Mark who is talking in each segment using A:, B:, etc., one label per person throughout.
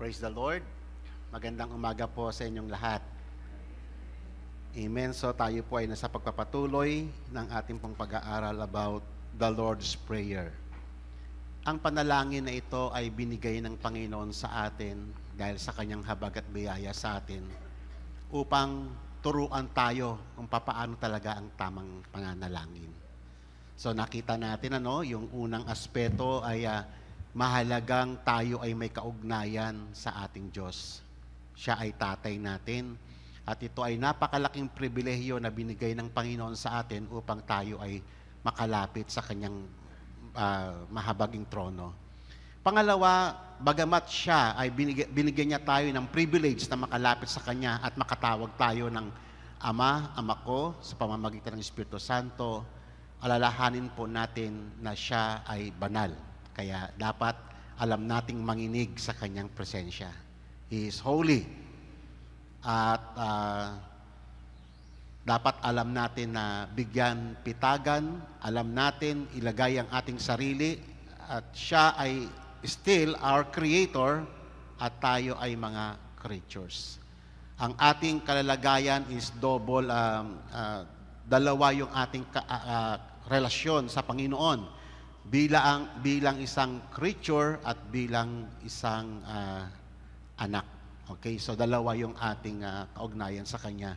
A: Praise the Lord. Magandang umaga po sa inyong lahat. Amen. So tayo po ay nasa pagpapatuloy ng ating pong pag-aaral about the Lord's Prayer. Ang panalangin na ito ay binigay ng Panginoon sa atin dahil sa kanyang habag at biyaya sa atin upang turuan tayo kung papaano talaga ang tamang pananalangin. So nakita natin yung unang aspeto ay mahalagang tayo ay may kaugnayan sa ating Diyos. Siya ay tatay natin at ito ay napakalaking pribilehyo na binigay ng Panginoon sa atin upang tayo ay makalapit sa kanyang mahabaging trono. Pangalawa, bagamat siya ay binigyan niya tayo ng privilege na makalapit sa kanya at makatawag tayo ng Ama, Ama ko sa pamamagitan ng Espiritu Santo, alalahanin po natin na siya ay banal. Kaya dapat alam nating manginig sa kanyang presensya. He is holy. At dapat alam natin na bigyan pitagan, alam natin ilagay ang ating sarili, at siya ay still our creator at tayo ay mga creatures. Ang ating kalalagayan is double, dalawa yung ating relasyon sa Panginoon. Bilang isang creature at bilang isang anak. Okay? So dalawa yung ating kaugnayan sa Kanya.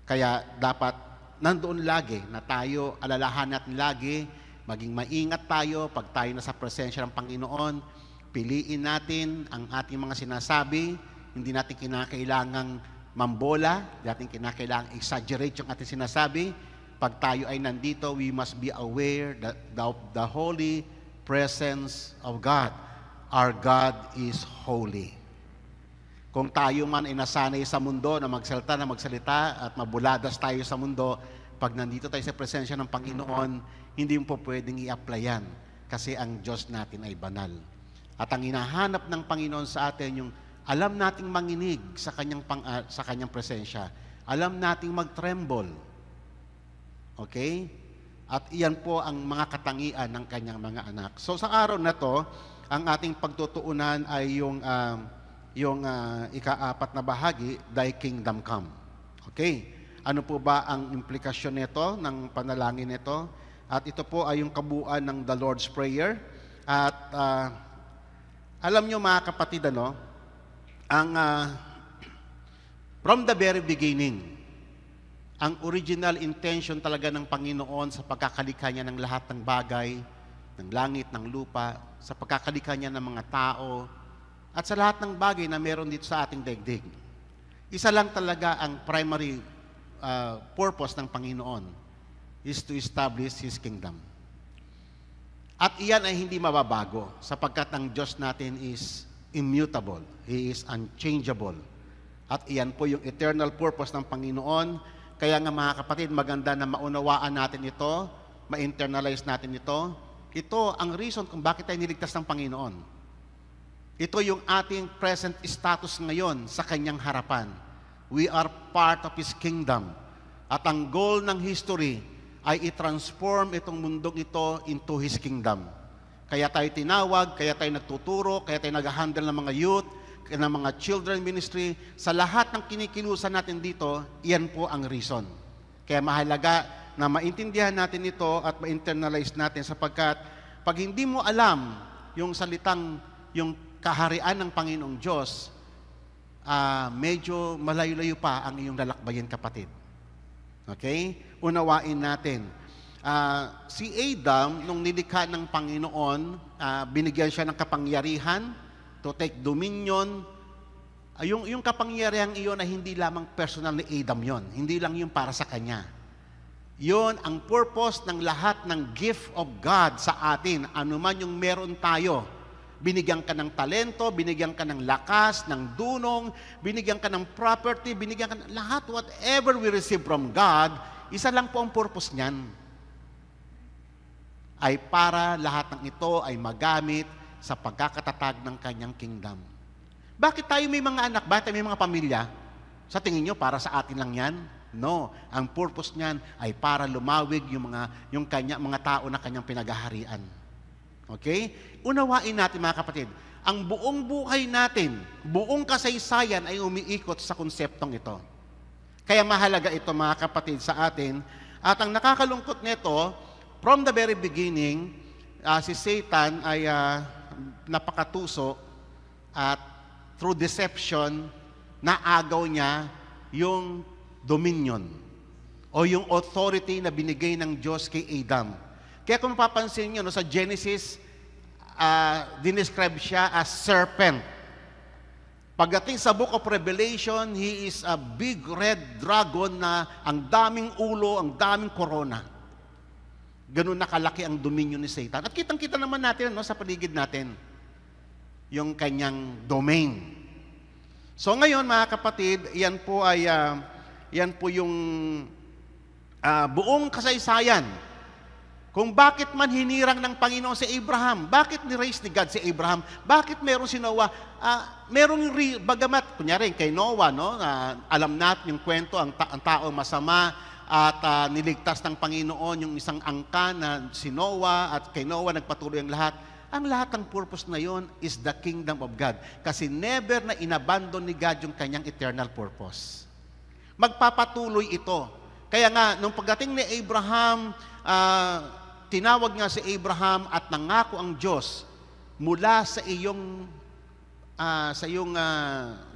A: Kaya dapat nandoon lagi na tayo, alalahan natin lagi, maging maingat tayo pag tayo nasa presensya ng Panginoon. Piliin natin ang ating mga sinasabi. Hindi natin kinakailangang mambola, hindi natin kinakailangang exaggerate yung ating sinasabi. Pag tayo ay nandito, we must be aware that the holy presence of God. Our God is holy. Kung tayo man ay nasanay sa mundo na magsalita at mabuladas tayo sa mundo, pag nandito tayo sa presensya ng Panginoon, hindi mo po pwedeng i-apply yan kasi ang Diyos natin ay banal. At ang hinahanap ng Panginoon sa atin, yung alam nating manginig sa kanyang presensya. Alam nating mag-tremble. Okay? At iyan po ang mga katangian ng kanyang mga anak. So sa araw na to, ang ating pagtutuunan ay yung ika-4 na bahagi, Thy Kingdom Come. Okay? Ano po ba ang implikasyon nito, ng panalangin nito? At ito po ay yung kabuuan ng the Lord's Prayer. At alam nyo mga kapatid, from the very beginning, ang original intention talaga ng Panginoon sa pagkakalikha niya ng lahat ng bagay, ng langit, ng lupa, sa pagkakalikha niya ng mga tao, at sa lahat ng bagay na meron dito sa ating daigdig. Isa lang talaga ang primary purpose ng Panginoon is to establish His kingdom. At iyan ay hindi mababago sapagkat ang Diyos natin is immutable. He is unchangeable. At iyan po yung eternal purpose ng Panginoon. Kaya nga mga kapatid, maganda na maunawaan natin ito, ma-internalize natin ito. Ito ang reason kung bakit tayo niligtas ng Panginoon. Ito yung ating present status ngayon sa Kanyang harapan. We are part of His kingdom. At ang goal ng history ay i-transform itong mundong ito into His kingdom. Kaya tayo tinawag, kaya tayo nagtuturo, kaya tayo nag-handle ng mga youth, ng mga children ministry, sa lahat ng kinikilusan natin dito, iyan po ang reason. Kaya mahalaga na maintindihan natin ito at ma-internalize natin sapagkat pag hindi mo alam yung salitang, yung kaharian ng Panginoong Diyos, medyo malayo-layo pa ang iyong lalakbayin, kapatid. Okay? Unawain natin. Si Adam, nung nilikha ng Panginoon, binigyan siya ng kapangyarihan to take dominion. Yung kapangyarihan iyon ay hindi lamang personal ni Adam yon. Hindi lang yung para sa kanya. Yon ang purpose ng lahat ng gift of God sa atin. Ano man yung meron tayo. Binigyan ka ng talento, binigyan ka ng lakas, ng dunong, binigyan ka ng property, binigyan ka ng lahat, whatever we receive from God, isa lang po ang purpose niyan. Ay para lahat ng ito ay magamit sa pagkakatatag ng kanyang kingdom. Bakit tayo may mga anak? Bakit tayo may mga pamilya? Sa tingin nyo, para sa atin lang yan? No. Ang purpose niyan ay para lumawig yung mga tao na kanyang pinaghaharian. Okay? Unawain natin mga kapatid, ang buong buhay natin, buong kasaysayan ay umiikot sa konseptong ito. Kaya mahalaga ito mga kapatid sa atin. At ang nakakalungkot nito, from the very beginning, si Satan ay napakatuso at through deception, naagaw niya yung dominion o yung authority na binigay ng Diyos kay Adam. Kaya kung mapapansin nyo, sa Genesis, dinescribe siya as serpent. Pagdating sa Book of Revelation, he is a big red dragon na ang daming ulo, ang daming korona. Ganun nakalaki ang dominion ni Satan. At kitang-kita naman natin sa paligid natin, yung kanyang domain. So ngayon mga kapatid, yan po yung buong kasaysayan. Kung bakit man hinirang ng Panginoon si Abraham, bakit ni-raise ni God si Abraham, bakit meron si Noah, bagamat, kunyari kay Noah, alam natin yung kwento, ang taong masama at niligtas ng Panginoon yung isang angka na si Noah at kay Noah nagpatuloy ang lahat. Ang lahat ng purpose na yon is the kingdom of God. Kasi never na inabandon ni God yung kanyang eternal purpose. Magpapatuloy ito. Kaya nga, nung pagdating ni Abraham, tinawag nga si Abraham at nangako ang Diyos mula sa iyong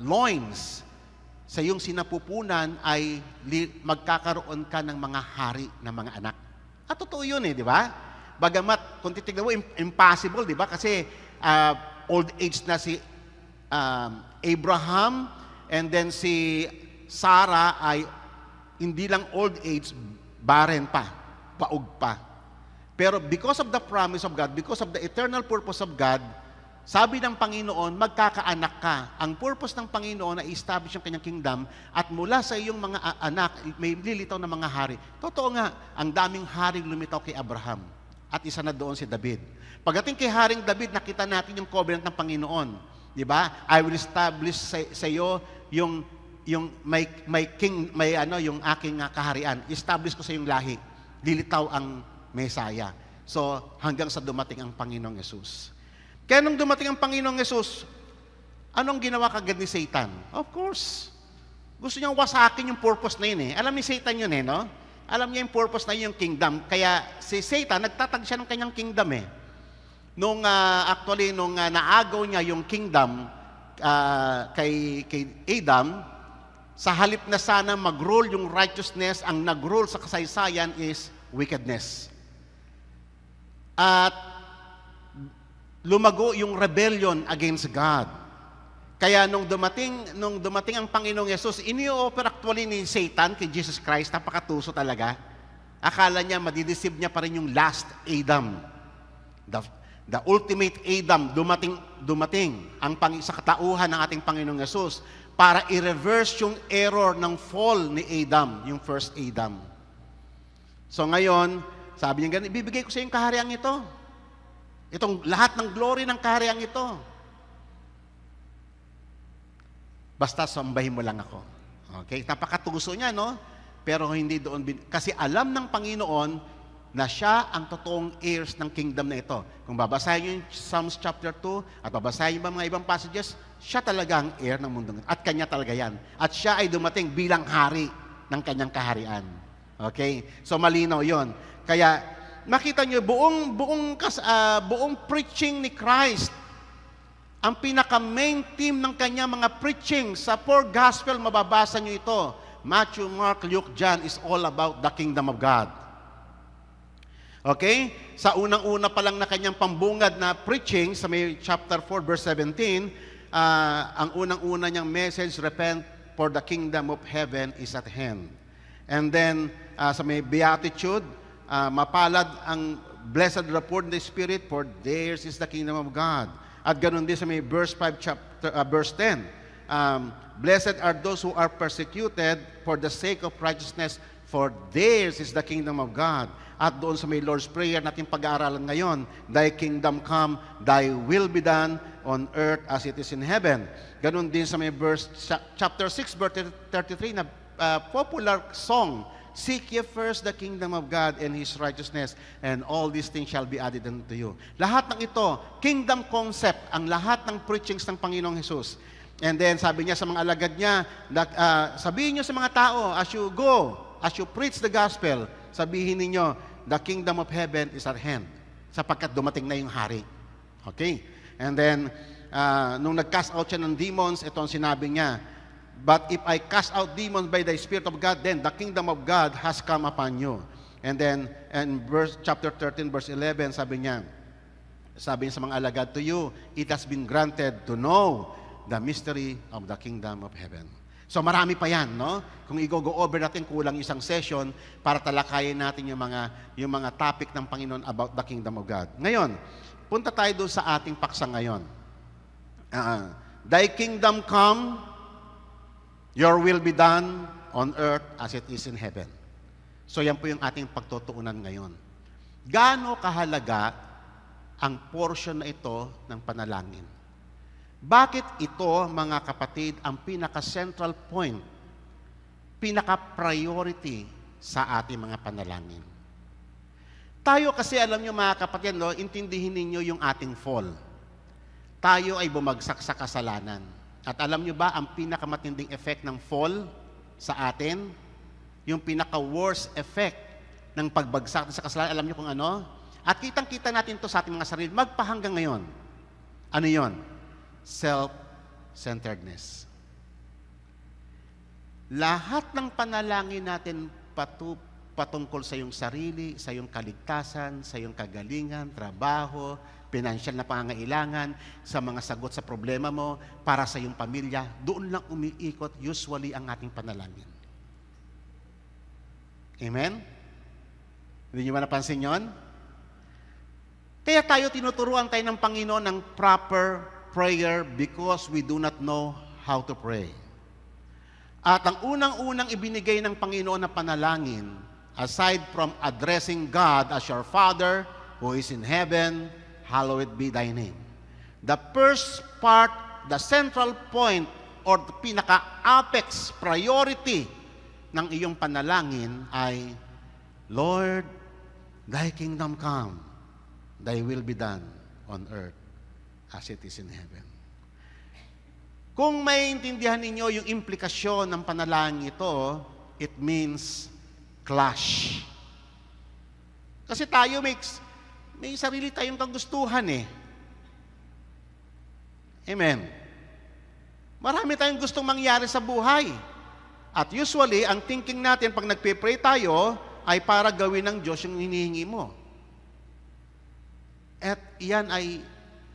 A: loins, sa iyong sinapupunan ay magkakaroon ka ng mga hari na mga anak. At totoo yun di ba? Bagamat, kung titignan mo, impossible, di ba? Kasi old age na si Abraham and then si Sarah ay hindi lang old age, barren pa, paug pa. Pero because of the promise of God, because of the eternal purpose of God, sabi ng Panginoon, magkakaanak ka. Ang purpose ng Panginoon na i-establish ang kanyang kingdom at mula sa iyong mga anak, may lilitaw na mga hari. Totoo nga, ang daming haring lumitaw kay Abraham. At isa na doon si David. Pagdating kay Haring David, nakita natin yung covenant ng Panginoon. Di ba? I will establish sa iyo yung yung aking kaharian. Establish ko sa iyong lahi. Lilitaw ang Mesaya. So, hanggang sa dumating ang Panginoong Yesus. Kaya nung dumating ang Panginoong Yesus, anong ginawa kagad ni Satan? Of course, gusto niyang wasakin yung purpose na yun Alam ni Satan yun no? Alam niya yung purpose na yung kingdom. Kaya si Satan, nagtatag siya ng kanyang kingdom Nung naagaw niya yung kingdom kay Adam, sa halip na sana mag-rule yung righteousness, ang nag-rule sa kasaysayan is wickedness. At lumago yung rebellion against God. Kaya nung dumating ang Panginoong Yesus, ini-offer actually ni Satan kay Jesus Christ, napakatuso talaga. Akala niya, madideceive niya pa rin yung last Adam. The ultimate Adam, dumating sa katauhan ng ating Panginoong Yesus para i-reverse yung error ng fall ni Adam, yung first Adam. So ngayon, sabi niya ganun, ibibigay ko sa yung kahariang ito. Itong lahat ng glory ng kahariang ito. Basta sambahin mo lang ako. Okay? Napakatuso niya, Pero hindi doon, kasi alam ng Panginoon na siya ang totoong heirs ng kingdom na ito. Kung babasahin niyo yung Psalms chapter 2 at babasahin niyo mga ibang passages, siya talaga ang heir ng mundo. At kanya talaga yan. At siya ay dumating bilang hari ng kanyang kaharian. Okay? So malinaw yon. Kaya makita niyo buong preaching ni Christ, ang pinaka-main theme ng kanya mga preaching sa four gospel, mababasa niyo ito. Matthew, Mark, Luke, John is all about the kingdom of God. Okay? Sa unang-una pa lang na kanyang pambungad na preaching, sa may chapter 4, verse 17, ang unang-una niyang message, repent for the kingdom of heaven is at hand. And then, sa may beatitude, mapalad ang blessed the poor in the spirit, for theirs is the kingdom of God. At ganun din sa may verse 5, verse 10. Blessed are those who are persecuted for the sake of righteousness, for theirs is the kingdom of God. At doon sa may Lord's Prayer natin pag-aaralan ngayon, Thy kingdom come, Thy will be done on earth as it is in heaven. Ganun din sa may chapter 6, verse 33 na popular song Seek ye first the kingdom of God and His righteousness, and all these things shall be added unto you. Lahat ng ito, kingdom concept, ang lahat ng preachings ng Panginoong Jesus. And then sabi niya sa mga alagad niya, sabihin niyo sa mga tao, as you go, as you preach the gospel, sabihin niyo, the kingdom of heaven is at hand, sapagkat dumating na yung hari. Okay? And then, nung nag-cast out siya ng demons, ito ang sinabi niya, but if I cast out demons by the Spirit of God, then the kingdom of God has come upon you. And then, in chapter 13, verse 11, sabi niya sa mga alagad, to you, it has been granted to know the mystery of the kingdom of heaven. So marami pa yan, no? Kung i-go over natin, kulang isang session para talakayin natin yung mga topic ng Panginoon about the kingdom of God. Ngayon, punta tayo doon sa ating paksa ngayon. Thy kingdom come, your will be done on earth as it is in heaven. So yan po yung ating pagtutuunan ngayon. Gaano kahalaga ang portion na ito ng panalangin? Bakit ito, mga kapatid, ang pinaka-central point, pinaka-priority sa ating mga panalangin? Tayo kasi, alam nyo mga kapatid, no, intindihin ninyo yung ating fall. Tayo ay bumagsak sa kasalanan. At alam nyo ba, ang pinakamatinding effect ng fall sa atin, yung pinaka-worst effect ng pagbagsak sa kasalanan, alam nyo kung ano? At kitang-kita natin to sa ating mga sarili, magpahanggang ngayon. Ano yon? Self-centeredness. Lahat ng panalangin natin patungkol sa iyong sarili, sa iyong kaligtasan, sa iyong kagalingan, trabaho, financial na pangangailangan, sa mga sagot sa problema mo, para sa iyong pamilya, doon lang umiikot usually ang ating panalangin. Amen? Hindi niyo ba napansin yun? Kaya tayo tinuturuan tayo ng Panginoon ng proper prayer because we do not know how to pray. At ang unang-unang ibinigay ng Panginoon na panalangin, aside from addressing God as your Father who is in heaven, hallowed be thy name. The first part, the central point, or the pinaka-apex priority ng iyong panalangin ay, Lord, thy kingdom come, thy will be done on earth as it is in heaven. Kung maintindihan ninyo yung implikasyon ng panalangin ito, it means clash. Kasi tayo may sarili tayong kagustuhan eh. Amen. Marami tayong gustong mangyari sa buhay. At usually, ang thinking natin pag nagpe-pray tayo ay para gawin ng Diyos yung hinihingi mo. At iyan ay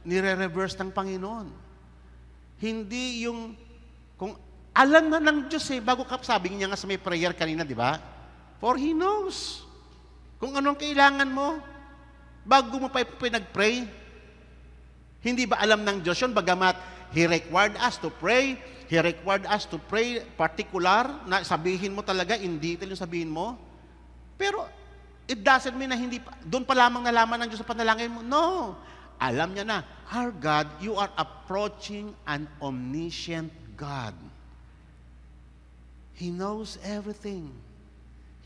A: nire-reverse ng Panginoon. Hindi yung, kung alam na ng Diyos eh, bago ka, sabi niya nga sa may prayer kanina, di ba? For He knows kung anong kailangan mo, bago mo pa pinag-pray. Hindi ba alam ng Diyos yun? Bagamat He required us to pray, He required us to pray particular, na sabihin mo talaga, in detail yung sabihin mo. Pero, it doesn't mean na hindi, doon pa lamang nalaman ng Diyos sa panalangin mo. No. Alam niya na, our God, you are approaching an omniscient God. He knows everything.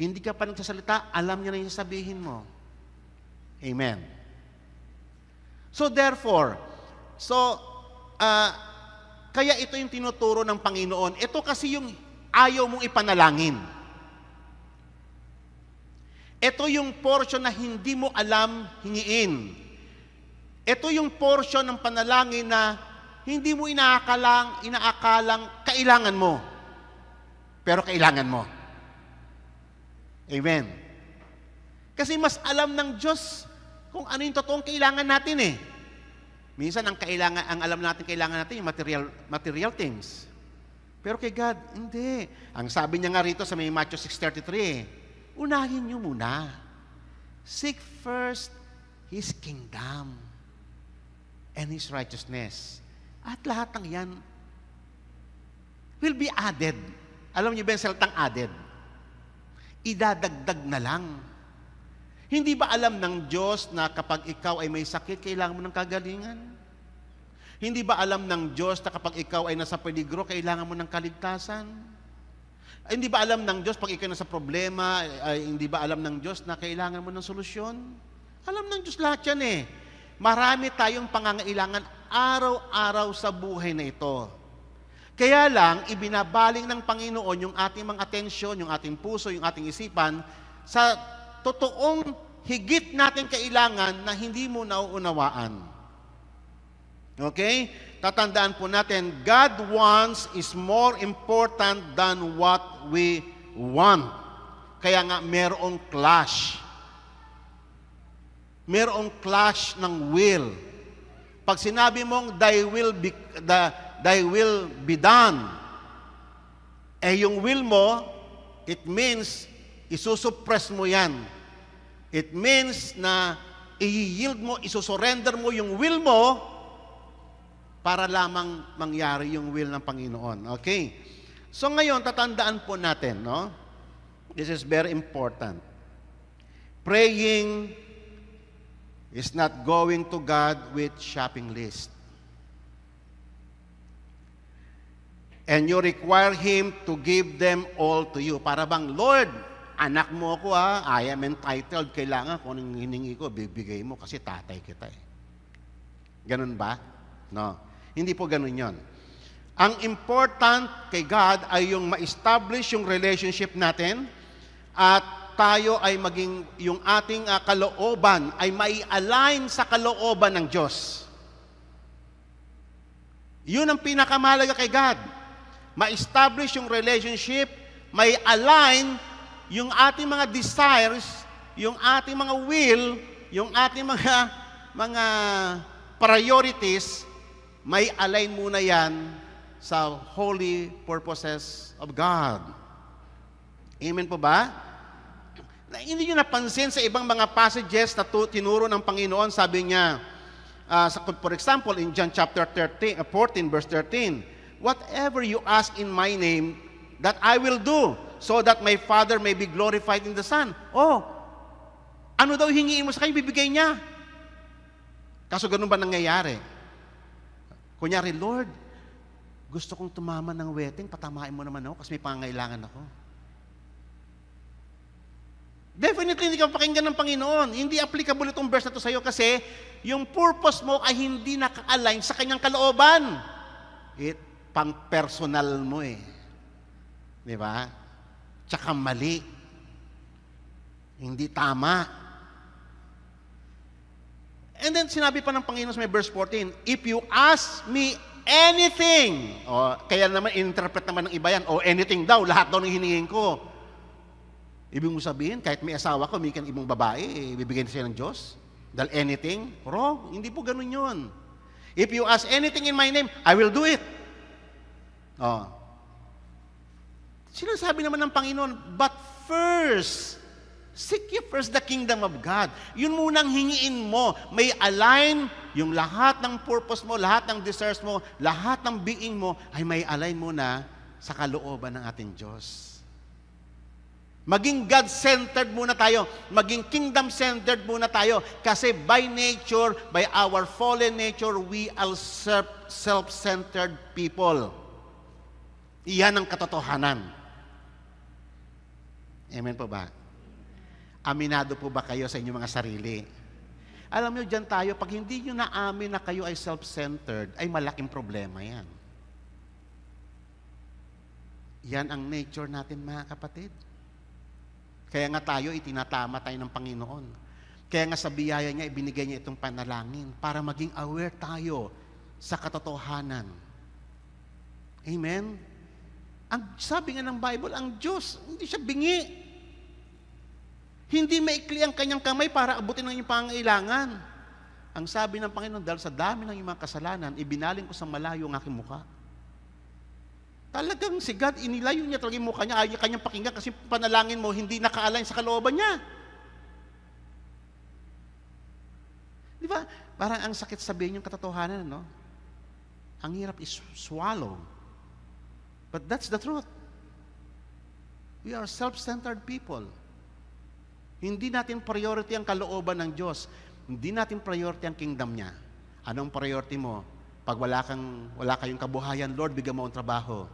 A: Hindi ka pa nagsasalita, alam niya na yung sabihin mo. Amen. So therefore, kaya ito yung tinuturo ng Panginoon. Ito kasi yung ayaw mong ipanalangin. Ito yung portion na hindi mo alam hingiin. Ito yung portion ng panalangin na hindi mo inaakalang kailangan mo. Pero kailangan mo. Amen. Kasi mas alam ng Diyos kung ano yung totoong kailangan natin eh. Minsan ang alam natin kailangan natin yung material things. Pero kay God, hindi. Ang sabi niya nga rito sa may Matthew 6:33, unahin niyo muna. Seek first His kingdom and His righteousness. At lahat ng yan will be added. Alam niyo ba yung salitang added? Idadagdag na lang. Hindi ba alam ng Diyos na kapag ikaw ay may sakit, kailangan mo ng kagalingan? Hindi ba alam ng Diyos na kapag ikaw ay nasa peligro, kailangan mo ng kaligtasan? Ay, hindi ba alam ng Diyos pag ikaw nasa problema, ay hindi ba alam ng Diyos na kailangan mo ng solusyon? Alam ng Diyos lahat yan eh. Marami tayong pangangailangan araw-araw sa buhay na ito. Kaya lang, ibinabaling ng Panginoon yung ating mga atensyon, yung ating puso, yung ating isipan sa totoong higit nating kailangan na hindi mo nauunawaan. Okay? Tatandaan po natin, God wants is more important than what we want. Kaya nga, merong clash. Merong clash ng will. Pag sinabi mong, thy will be done, yung will mo, it means, isusuppress mo yan. It means na i-yield mo, isusurrender mo yung will mo, para lamang mangyari yung will ng Panginoon. Okay? So ngayon, tatandaan po natin, no? This is very important. Praying is not going to God with shopping list. And you require Him to give them all to you. Para bang, Lord, anak mo ako ha, I am entitled, kailangan kung anong hiningi ko, bibigay mo kasi tatay kita eh. Ganun ba? No. Hindi po ganun yon. Ang important kay God ay yung ma-establish yung relationship natin at tayo ay maging, yung ating kalooban ay mai-align sa kalooban ng Diyos. Yun ang pinakamahalaga kay God. Ma-establish yung relationship, may align yung ating mga desires, yung ating mga will, yung ating mga priorities, may align muna yan sa holy purposes of God. Amen po ba? Hindi nyo napansin sa ibang mga passages na tinuro ng Panginoon, sabi niya, for example, in John chapter 14, verse 13, whatever you ask in my name, that I will do, so that my Father may be glorified in the Son. Oh, ano daw hingiin mo sa kanya, bibigay niya. Kaso ganun ba nangyayari? Kunyari, Lord, gusto kong tumaman ng wedding, patamain mo naman ako kasi may pangangailangan ako. Definitely hindi ka pakinggan ng Panginoon. Hindi applicable itong verse na ito sa iyo kasi yung purpose mo ay hindi naka-align sa kanyang kalooban. Pang-personal mo eh. Di ba? Tsaka mali. Hindi tama. And then sinabi pa ng Panginoon sa may verse 14, if you ask me anything, kaya naman interpret naman ng iba yan, anything daw, lahat daw ng hiningin ko. Ibig mo sabihin, kahit may asawa ko, may ibang babae, bibigyan siya ng Diyos? Dahil anything? Wrong. Hindi po ganun yun. If you ask anything in my name, I will do it. Sinasabi naman ng Panginoon, but first, seek ye first the kingdom of God. Yun munang hingiin mo. May align yung lahat ng purpose mo, lahat ng desires mo, lahat ng being mo, ay may align muna sa kalooban ng ating Diyos. Maging God-centered muna tayo. Maging kingdom-centered muna tayo. Kasi by nature, by our fallen nature, we are self-centered people. Iyan ang katotohanan. Amen po ba? Aminado po ba kayo sa inyong mga sarili? Alam nyo, dyan tayo, pag hindi nyo naamin na kayo ay self-centered, ay malaking problema yan. Yan ang nature natin, mga kapatid. Kaya nga tayo, itinatama tayo ng Panginoon. Kaya nga sa biyaya niya, ibinigay niya itong panalangin para maging aware tayo sa katotohanan. Amen? Ang sabi nga ng Bible, ang Diyos, hindi siya bingi. Hindi maikli ang kanyang kamay para abutin ang iyong pangangailangan. Ang sabi ng Panginoon, dahil sa dami ng iyong mga kasalanan, ibinaling ko sa malayo ang aking mukha. Talagang si God, inilayo niya talaga yung mukha niya, ayaw niya kanyang pakinggan kasi panalangin mo, hindi naka-align sa kalooban niya. Di ba? Parang ang sakit sabihin yung katotohanan, no? Ang hirap is swallow. But that's the truth. We are self-centered people. Hindi natin priority ang kalooban ng Diyos. Hindi natin priority ang kingdom niya. Anong priority mo? Pag wala kayong kabuhayan, Lord, bigyan mo ang trabaho.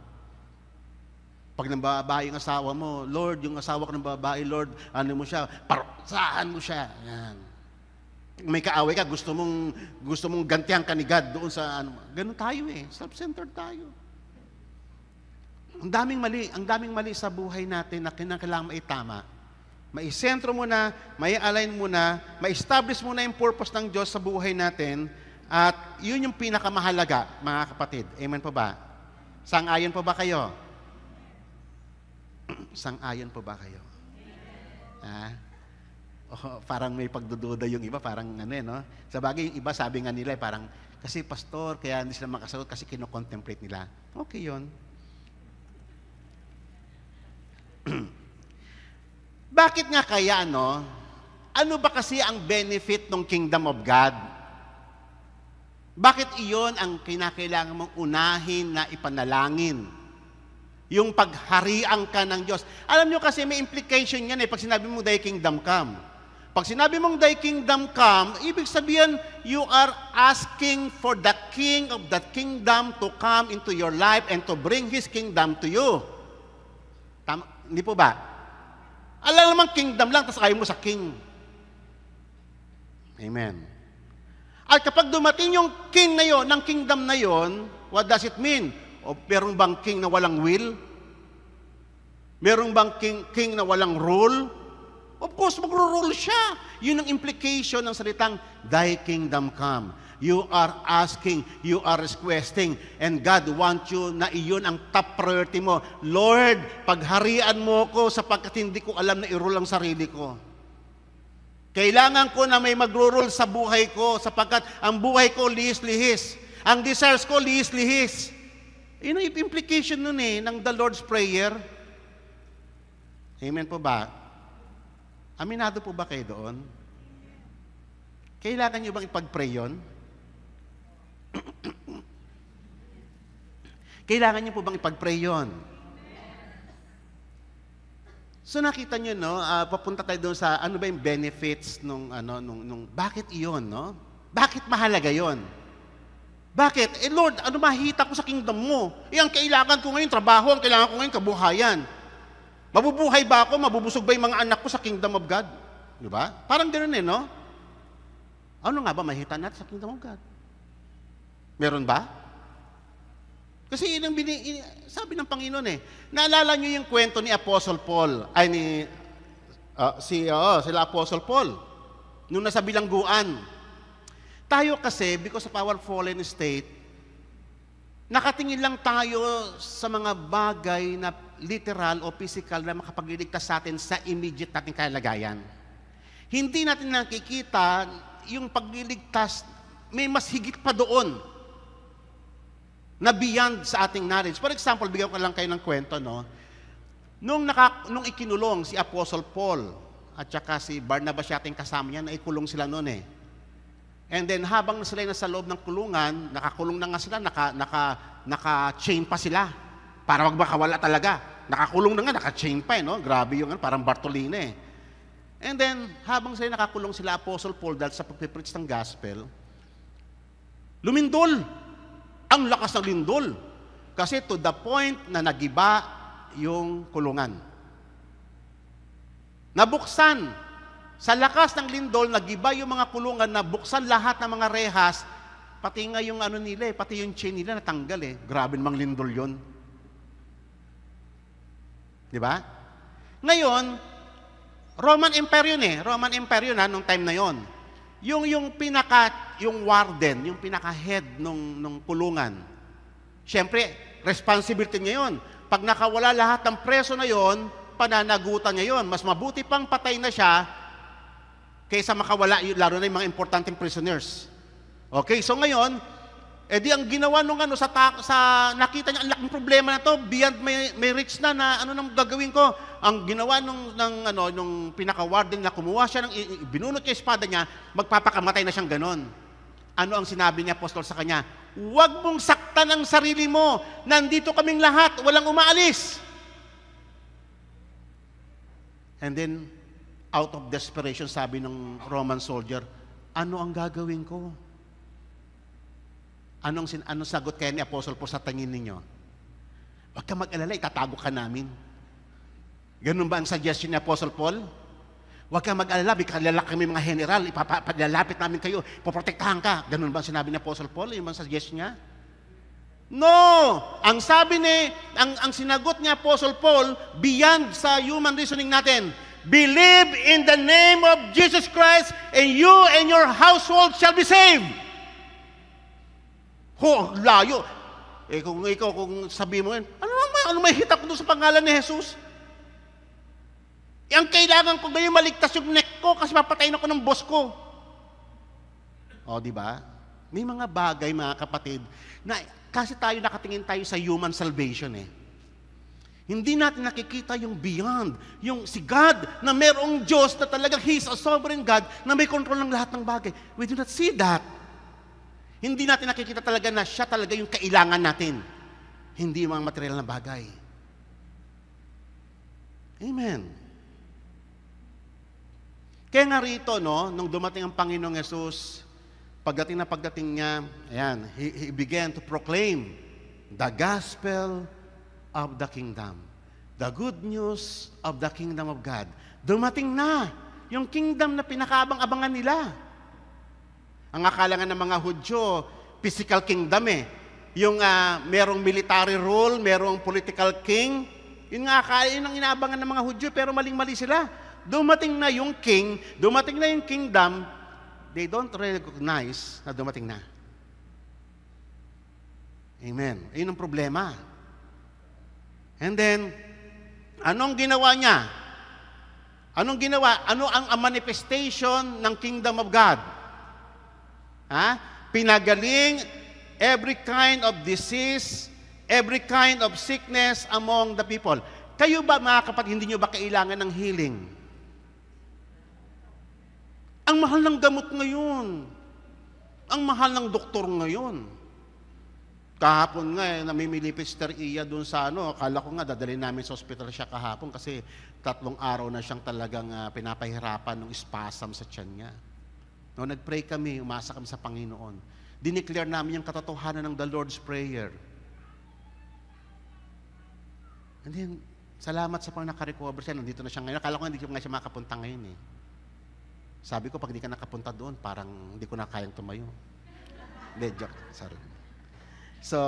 A: Pag nang babae yung asawa mo, Lord, yung asawa ko ng babae, Lord, ano mo siya, parusahan mo siya. Yan. May kaaway ka, gusto mong gantihan ka ni God doon sa ano. Ganun tayo eh, self-centered tayo. Ang daming mali sa buhay natin na kailangan maitama. Maisentro mo na, mai-align mo na, ma-establish mo na yung purpose ng Diyos sa buhay natin, at yun yung pinakamahalaga, mga kapatid. Amen po ba? Sang-ayon po ba kayo? Sang-ayon po ba kayo? Ha? Oh, parang may pagdududa yung iba, parang ano eh, no? Sa bagay, yung iba sabi nga nila, parang, kasi pastor, kaya hindi sila makasagot kasi kino-contemplate nila. Okay yun. Bakit nga kaya, no? Ano ba kasi ang benefit ng kingdom of God? Bakit iyon ang kinakailangan mong unahin na ipanalangin? Yung pagharian ka ng Diyos. Alam nyo kasi may implication yan eh, pag sinabi mo, thy kingdom come. Pag sinabi mong thy kingdom come, ibig sabihin, you are asking for the king of that kingdom to come into your life and to bring his kingdom to you. Tama? Hindi po ba? Alam naman kingdom lang, tapos ayaw mo sa king. Amen. At kapag dumating yung king na yon, ng kingdom na yon, what does it mean? O meron bang king na walang will? Meron bang king na walang rule? Of course, magro-rule siya. Yun ang implication ng salitang, thy kingdom come. You are asking, you are requesting, and God wants you na iyon ang top priority mo. Lord, pagharian mo ko sapagkat hindi ko alam na i-rule ang sarili ko. Kailangan ko na may magro-rule sa buhay ko sapagkat ang buhay ko lihis-lihis. Ang desires ko lihis-lihis. Yun ang implication nun eh, ng the Lord's Prayer. Amen po ba? Aminado po ba kayo doon? Kailangan nyo bang ipag-pray yun? Kailangan nyo po bang ipag-pray yun? So nakita nyo, no, papunta tayo doon sa ano ba yung benefits nung bakit iyon, no? Bakit mahalaga yon? Bakit? Lord, ano mahita ko sa kingdom mo? Ang kailangan ko ngayon, trabaho, ang kailangan ko ngayon, kabuhayan. Mabubuhay ba ako? Mabubusog ba yung mga anak ko sa kingdom of God? Di ba? Parang ganoon eh, no? Ano nga ba mahita natin sa kingdom of God? Meron ba? Kasi sabi ng Panginoon eh. Naalala nyo yung kwento ni Apostle Paul, sila Apostle Paul, nung nasa bilangguan. Tayo kasi, because of our fallen state, nakatingin lang tayo sa mga bagay na literal o physical na makapagliligtas sa atin sa immediate nating kalagayan. Hindi natin nakikita yung pagliligtas, may mas higit pa doon na beyond sa ating knowledge. For example, bigyan ko lang kayo ng kwento, no? Nung ikinulong si Apostle Paul at saka si Barnabas yating kasama niya, na ikulong sila noon eh. And then habang sila nasa loob ng kulungan, nakakulong na nga sila, naka-chain pa sila para wag makawala talaga. Nakakulong na nga, naka-chain pa eh, no? Grabe yung parang Bartolina eh. And then habang sila nakakulong sila Apostle Paul dahil sa pagpipreach ng gospel, lumindol. Ang lakas ng lindol. Kasi to the point na nagiba yung kulungan. Nabuksan. Sa lakas ng lindol, nagiba yung mga kulungan, nabuksan lahat ng mga rehas, pati nga yung nila pati yung chain nila natanggal eh. Grabe namang lindol yun. Di ba? Ngayon, Roman Empire yun eh. Roman Empire yun nung time na yon. Yung warden, yung pinaka-head nung kulungan, siyempre, responsibility niya yun. Pag nakawala lahat ng preso na yon, pananagutan niya yon. Mas mabuti pang patay na siya kaysa makawala, lalo na yung mga importanteng prisoners. Okay, so ngayon, di ang ginawa nung nakita niya, ang laking problema na to, beyond may reach na ano nang gagawin ko. Ang ginawa nung pinaka-warden na kumuha siya, binunot niya yung espada niya, magpapakamatay na siyang ganon. Ano ang sinabi ni Apostol sa kanya? Huwag mong saktan ang sarili mo. Nandito kaming lahat, walang umaalis. And then, out of desperation, sabi ng Roman soldier, ano ang gagawin ko? Anong sagot kaya ni Apostle Paul sa tingin ninyo? Huwag ka mag-alala, itatago ka namin. Ganun ba ang suggestion ni Apostle Paul? Huwag ka mag-alala, kalala kami mga general, ipalalapit namin kayo, poprotektahan ka. Ganun ba ang sinabi ni Apostle Paul? Yung bang suggestion niya? No! Ang sabi ni, ang sinagot ni Apostle Paul, beyond sa human reasoning natin, believe in the name of Jesus Christ and you and your household shall be saved. Layo. Kung ikaw, kung sabi mo, ano may hitap doon sa pangalan ni Jesus? Ang kailangan ko ngayon maligtas yung neck ko kasi mapatayin ako ng boss ko. Di ba? May mga bagay, mga kapatid, na kasi nakatingin tayo sa human salvation eh. Hindi natin nakikita yung beyond, yung si God na merong Diyos na talagang He is a sovereign God na may control ng lahat ng bagay. We do not see that. Hindi natin nakikita talaga na siya talaga yung kailangan natin. Hindi yung mga material na bagay. Amen. Kaya nga rito, nung dumating ang Panginoong Yesus, pagdating niya, ayan, He began to proclaim the gospel of the kingdom. The good news of the kingdom of God. Dumating na yung kingdom na pinakaabang-abangan nila. Ang akala nga ng mga Hudyo, physical kingdom eh. Yung merong military rule, merong political king, yun ang inaabangan ng mga Hudyo, pero maling-mali sila. Dumating na yung king, dumating na yung kingdom, they don't recognize na dumating na. Amen. Ayun ang problema. And then, anong ginawa niya? Anong ginawa? Ano ang manifestation ng kingdom of God? Pinagaling every kind of disease, every kind of sickness among the people. Kayo ba, mga kapatid, hindi nyo ba kailangan ng healing? Ang mahal ng gamot ngayon. Ang mahal ng doktor ngayon. Kahapon nga, namimili pa Sister Iya doon sa akala ko nga, dadalhin namin sa hospital siya kahapon kasi 3 araw na siyang talagang pinapahirapan ng spasm sa tiyan niya. Nag-pray kami, umasa kami sa Panginoon. Dineclare namin yung katotohanan ng the Lord's Prayer. And then, salamat sa nakarecover siya. Nandito na siya ngayon. Akala ko hindi nga siya makapunta ngayon eh. Sabi ko, pag hindi ka nakapunta doon, parang hindi ko na kayang tumayo. Hindi, joke. Sorry. So,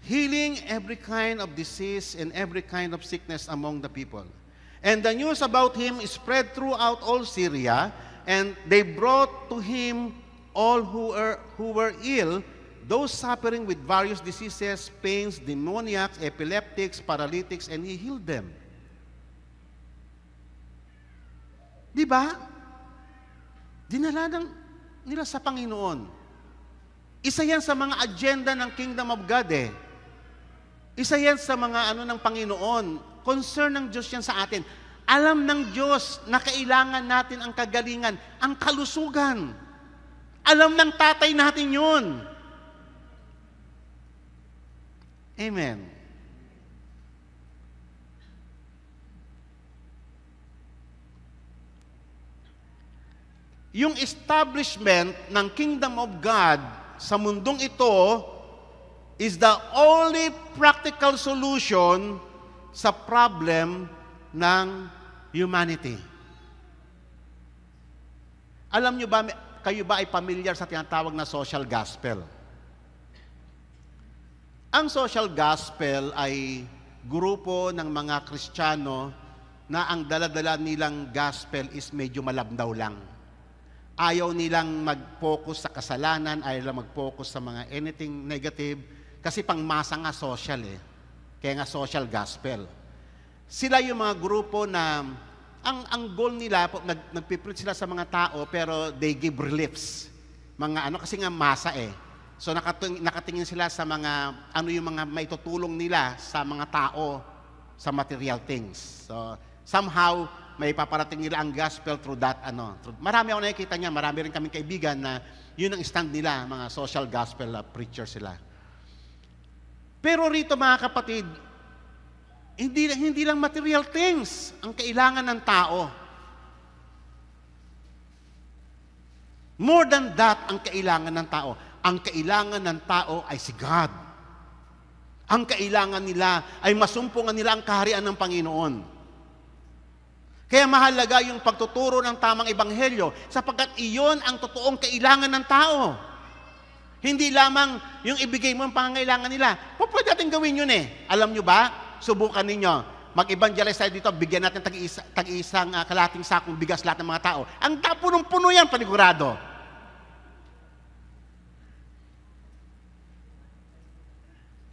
A: healing every kind of disease and every kind of sickness among the people. And the news about him spread throughout all Syria, and they brought to him all who were ill, those suffering with various diseases, pains, demoniacs, epileptics, paralytics, and he healed them. Di ba? Dinala nila sa Panginoon. Isa yan sa mga agenda ng Kingdom of God eh. Isa yan sa mga ng Panginoon. Concern ng Diyos yan sa atin. Alam ng Diyos na kailangan natin ang kagalingan, ang kalusugan. Alam ng tatay natin yun. Amen. Yung establishment ng Kingdom of God sa mundong ito is the only practical solution sa problem ng humanity. Alam nyo ba, kayo ba ay familiar sa tinatawag na social gospel? Ang social gospel ay grupo ng mga Kristiyano na ang dala-dala nilang gospel is medyo malabnaw lang. Ayaw nilang mag-focus sa kasalanan, ayaw nilang mag-focus sa mga anything negative, kasi pangmasa nga social eh. Kaya nga social gospel. Sila yung mga grupo na, ang goal nila, nagpipreach sila sa mga tao, pero they give reliefs. Kasi nga masa eh. So nakatingin sila sa mga, yung mga maitutulong nila sa mga tao, sa material things. So somehow, may paparating nila ang gospel through that, Marami ako nakikita niya, marami rin kaming kaibigan na yun ang stand nila, mga social gospel preacher sila. Pero rito, mga kapatid, hindi lang material things ang kailangan ng tao. More than that ang kailangan ng tao. Ang kailangan ng tao ay si God. Ang kailangan nila ay masumpungan nila ang kaharian ng Panginoon. Kaya mahalaga yung pagtuturo ng tamang ebanghelyo sapagkat iyon ang totoong kailangan ng tao. Hindi lamang yung ibigay mo ang pangangailangan nila. Pwede natin gawin yun eh. Alam nyo ba? Subukan ninyo. Mag-evangelize tayo dito, bigyan natin tag-isang kalating sakong bigas lahat ng mga tao. Ang punong-puno yan, panigurado.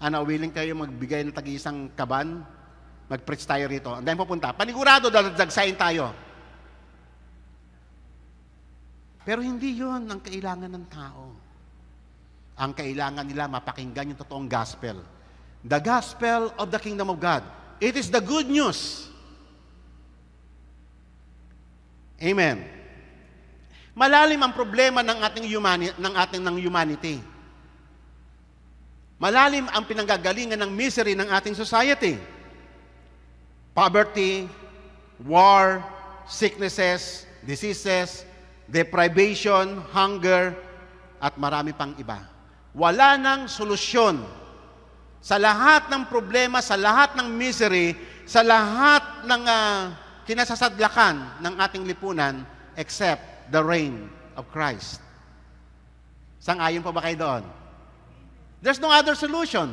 A: Willing kayo magbigay ng tag-isang kaban? Mag-preach tayo rito. Ang dahil pupunta. Panigurado, dagsayin tayo. Pero hindi yun ang kailangan ng tao. Ang kailangan nila mapakinggan yung totoong gospel. The gospel of the kingdom of God. It is the good news. Amen. Malalim ang problema ng ating humanity. Malalim ang pinanggagalingan ng misery ng ating society. Poverty, war, sicknesses, diseases, deprivation, hunger, at marami pang iba. Wala nang solusyon sa lahat ng problema, sa lahat ng misery, sa lahat ng kinasasadlakan ng ating lipunan, except the reign of Christ. Sang-ayon pa ba kayo doon? There's no other solution.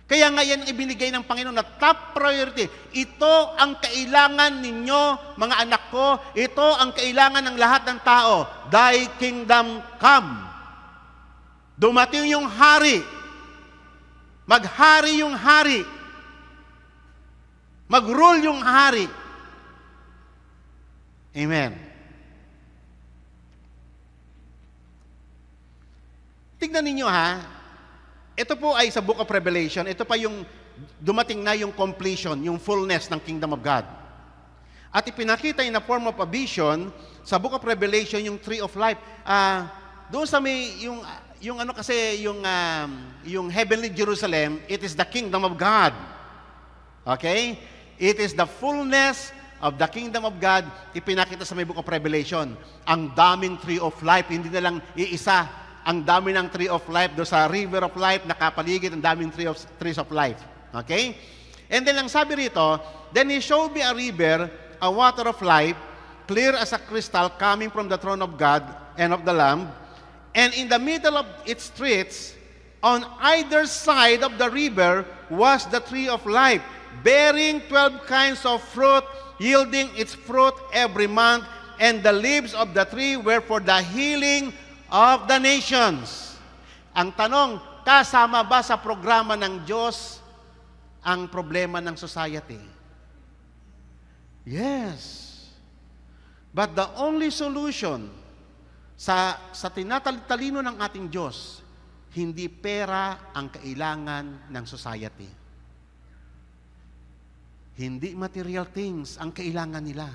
A: Kaya nga yan ibinigay ng Panginoon na top priority. Ito ang kailangan ninyo, mga anak ko. Ito ang kailangan ng lahat ng tao. Thy kingdom come. Dumating yung hari. Maghari yung hari. Mag-rule yung hari. Amen. Tignan ninyo ha. Ito po ay sa Book of Revelation. Ito pa yung dumating na yung completion, yung fullness ng Kingdom of God. At ipinakita in a form of a vision sa Book of Revelation yung Tree of Life. Doon sa may yung ano kasi yung heavenly Jerusalem, it is the kingdom of God. Okay? It is the fullness of the kingdom of God ipinakita sa may Book of Revelation. Ang daming tree of life, hindi na lang iisa. Ang dami ng tree of life do sa river of life, nakapaligid ang daming trees of life. Okay? And then ang sabi rito, then he showed me a river, a water of life, clear as a crystal, coming from the throne of God and of the Lamb. And in the middle of its streets, on either side of the river, was the tree of life, bearing 12 kinds of fruit, yielding its fruit every month, and the leaves of the tree were for the healing of the nations. Ang tanong, kasama ba sa programa ng Diyos ang problema ng society? Yes. But the only solution sa tinatalino ng ating Diyos, hindi pera ang kailangan ng society. Hindi material things ang kailangan nila.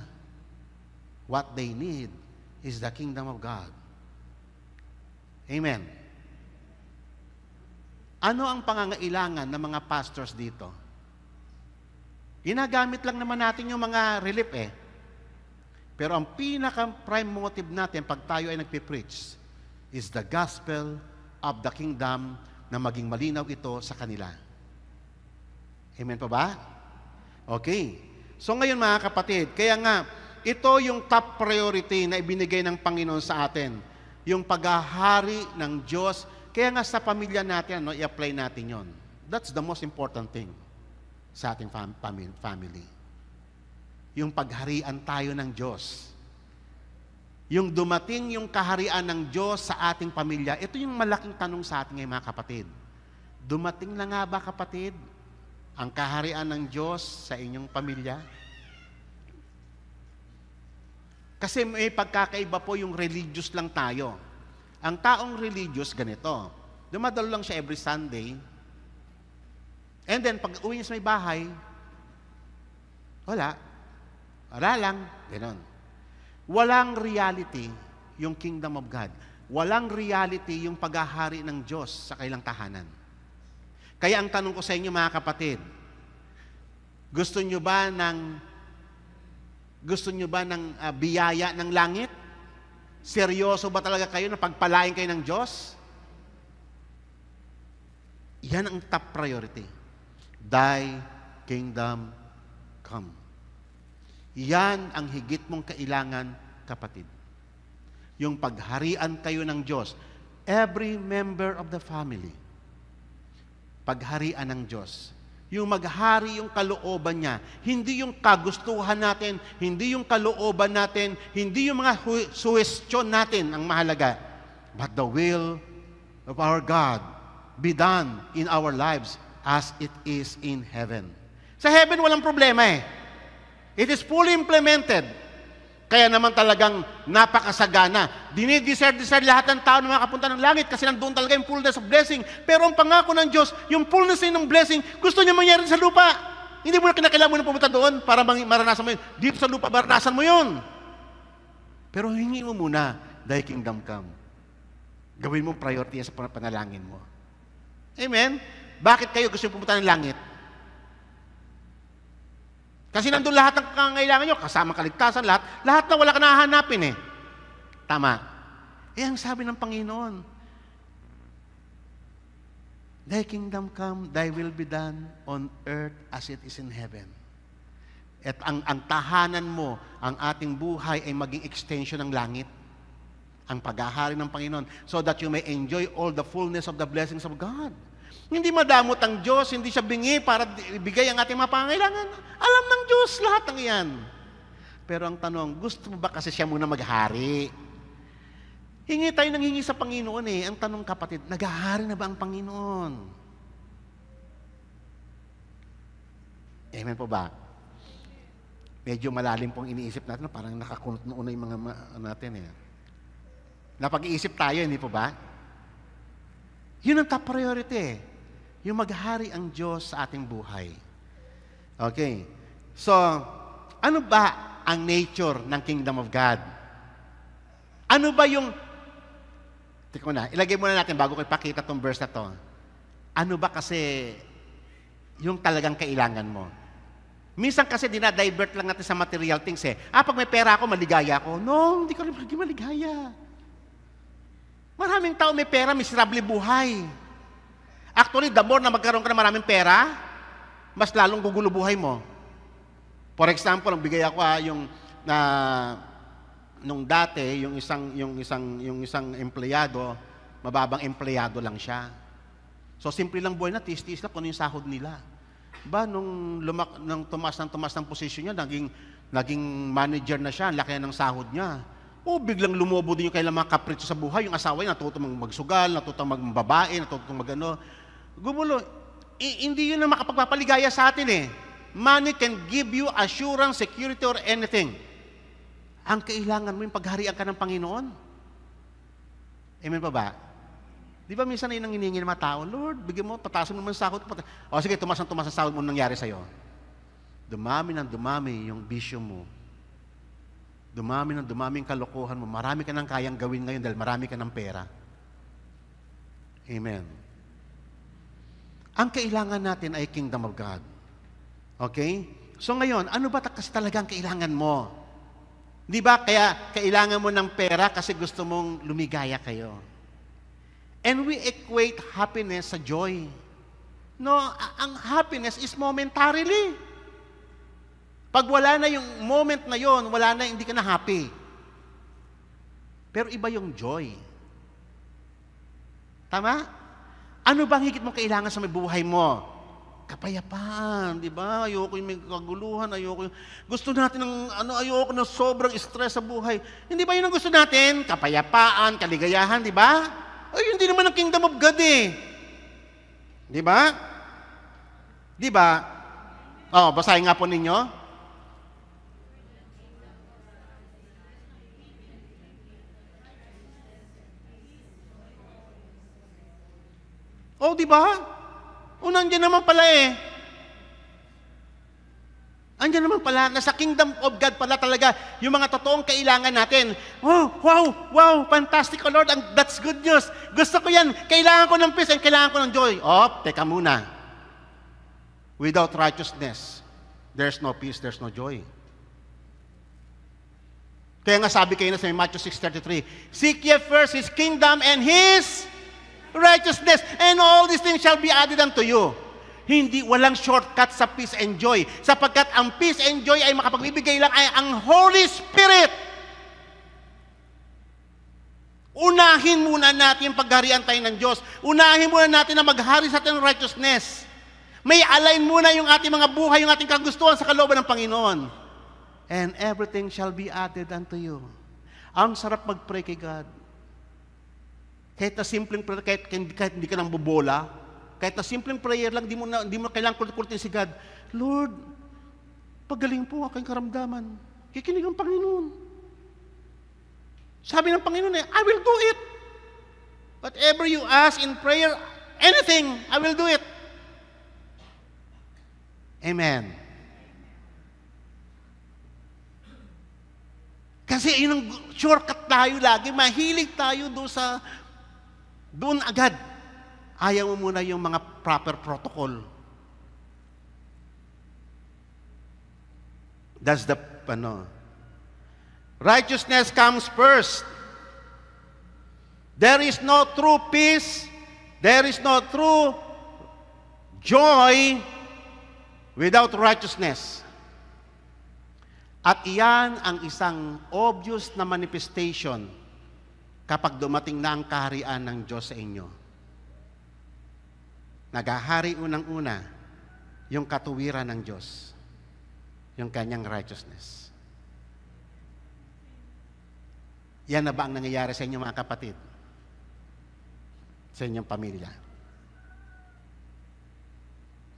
A: What they need is the kingdom of God. Amen. Ano ang pangangailangan ng mga pastors dito? Ginagamit lang naman natin yung mga relief eh. Pero ang pinaka-prime motive natin pag tayo ay nagpipreach is the gospel of the kingdom na maging malinaw ito sa kanila. Amen pa ba? Okay. So ngayon mga kapatid, kaya nga, ito yung top priority na ibinigay ng Panginoon sa atin. Yung paghahari ng Diyos. Kaya nga sa pamilya natin, i-apply natin yon. That's the most important thing sa ating family. Yung pagharian tayo ng Diyos. Yung dumating yung kaharian ng Diyos sa ating pamilya, ito yung malaking tanong sa ating mga kapatid. Dumating na nga ba kapatid ang kaharian ng Diyos sa inyong pamilya? Kasi may pagkakaiba po yung religious lang tayo. Ang taong religious, ganito. Dumadalo lang siya every Sunday. And then, pag uwi niya sa may bahay, wala. Wala lang. Ganon. Walang reality yung kingdom of God. Walang reality yung paghahari ng Diyos sa kailang tahanan. Kaya ang tanong ko sa inyo mga kapatid, gusto nyo ba ng biyaya ng langit? Seryoso ba talaga kayo na pagpalain kayo ng Diyos? Yan ang top priority. Thy kingdom come. Yan ang higit mong kailangan, kapatid. Yung pagharian kayo ng Diyos. Every member of the family. Pagharian ng Diyos. Yung maghari yung kalooban niya. Hindi yung kagustuhan natin, hindi yung kalooban natin, hindi yung mga suwestyon natin ang mahalaga. But the will of our God be done in our lives as it is in heaven. Sa heaven, walang problema eh. It is fully implemented. Kaya naman talagang napakasagana. Dinidesire lahat ng tao na makapunta ng langit kasi nandoon talaga yung fullness of blessing. Pero ang pangako ng Diyos, yung fullness ng blessing, gusto niya mangyari sa lupa. Hindi mo na kinakailangan mo na pumunta doon para maranasan mo yun. Dito sa lupa, maranasan mo yun. Pero hingi mo muna, thy kingdom come. Gawin mo priority sa panalangin mo. Amen? Bakit kayo gusto pumunta ng langit? Kasi nandun lahat ng kangailangan nyo, kasama kaligtasan, lahat na wala ka nahahanapin eh. Tama. Ang sabi ng Panginoon, thy kingdom come, thy will be done on earth as it is in heaven. At ang tahanan mo, ang ating buhay ay maging extension ng langit. Ang paghahari ng Panginoon, so that you may enjoy all the fullness of the blessings of God. Hindi madamot ang Diyos, hindi siya bingi para ibigay ang ating mga pangangailangan. Alam ng Diyos lahat ng iyan. Pero ang tanong, gusto mo ba kasi siya muna maghari? Hingi tayo ng hingi sa Panginoon eh. Ang tanong, kapatid, naghahari na ba ang Panginoon? Amen po ba? Medyo malalim pong iniisip natin, parang nakakunot noon yung mga natin eh. Napag-iisip tayo, hindi po ba? Yun ang top priority eh. Yung maghari ang Diyos sa ating buhay. Okay. So, ano ba ang nature ng kingdom of God? Ano ba yung... Tika mo na, ilagay muna natin bago ko ipakita itong verse na to. Ano ba kasi yung talagang kailangan mo? Minsan kasi dinadivert lang natin sa material things eh. Pag may pera ako, maligaya ako. No, hindi ko maligaya. Maraming tao may pera, miserable buhay. Actually, the more na magkaroon ka ng maraming pera, mas lalong gugulo buhay mo. For example, ang bigay ako nung dati, yung isang empleyado, mababang empleyado lang siya. So simple lang buhay na, tiis-tiis lang kung ano yung sahod nila. Nung tumaas ng posisyon niya, naging manager na siya, ang laki na ng sahod niya. Biglang lumobo din yung kailang mga kapritsyo sa buhay. Yung asawa niya, natutong magsugal, natutong magbabae, natutong magano. Gumulo. Hindi yun ang makapagpapaligaya sa atin eh. Money can give you assurance, security, or anything. Ang kailangan mo yung pagharian ka ng Panginoon. Amen pa ba? Di ba minsan na yun ang hinihingi ng mga tao, Lord, bigyan mo, patasin mo naman sa sahod. Sige, tumas ang sahod mo nangyari sa'yo. Dumami ng dumami yung bisyo mo. Dumami ng dumami yung kalokohan mo. Marami ka nang kayang gawin ngayon dahil marami ka ng pera. Amen. Ang kailangan natin ay kingdom of God. Okay? So ngayon, ano ba kasi talagang kailangan mo? Di ba? Kaya kailangan mo ng pera kasi gusto mong lumigaya kayo. And we equate happiness sa joy. No, ang happiness is momentarily. Pag wala na yung moment na yon, wala na, hindi ka na happy. Pero iba yung joy. Tama? Ano bang higit mong kailangan sa may buhay mo? Kapayapaan, di ba? Ayoko yung may kaguluhan, gusto natin ayoko na sobrang stress sa buhay. Hindi ba yun ang gusto natin? Kapayapaan, kaligayahan, di ba? Hindi naman ang kingdom of God eh. Di ba? Di ba? Basahin nga po ninyo. Di ba? Nandiyan naman pala eh. Andiyan naman pala, nasa kingdom of God pala talaga yung mga totoong kailangan natin. Wow, fantastic, Lord, that's good news. Gusto ko yan, kailangan ko ng peace and kailangan ko ng joy. Teka muna. Without righteousness, there's no peace, there's no joy. Kaya nga sabi kayo na sa Matthew 6:33, seek ye first His kingdom and His righteousness, and all these things shall be added unto you. Walang shortcut sa peace and joy. Sapagkat ang peace and joy ay makapagbibigay lang ay ang Holy Spirit. Unahin muna natin yung pagharian tayo ng Diyos. Unahin muna natin na maghari sa ating righteousness. May align muna yung ating mga buhay, yung ating kagustuhan sa kalooban ng Panginoon. And everything shall be added unto you. Ang sarap mag-pray kay God. Kahit na simpleng prayer, kahit hindi ka nang bubola, kahit na simpleng prayer lang, di mo kailangan kultin si God. Lord, pagaling po aking karamdaman. Kikinig ang Panginoon. Sabi ng Panginoon I will do it. Whatever you ask in prayer, anything, I will do it. Amen. Kasi yun ang shortcut tayo lagi. Mahilig tayo doon agad. Ayaw mo muna yung mga proper protocol. That's the, righteousness comes first. There is no true peace, there is no true joy without righteousness. At iyan ang isang obvious na manifestation kapag dumating na ang kaharian ng Diyos sa inyo. Nagahari unang-una yung katuwiran ng Diyos, yung kanyang righteousness. Yan na ba ang nangyayari sa inyo mga kapatid? Sa inyong pamilya?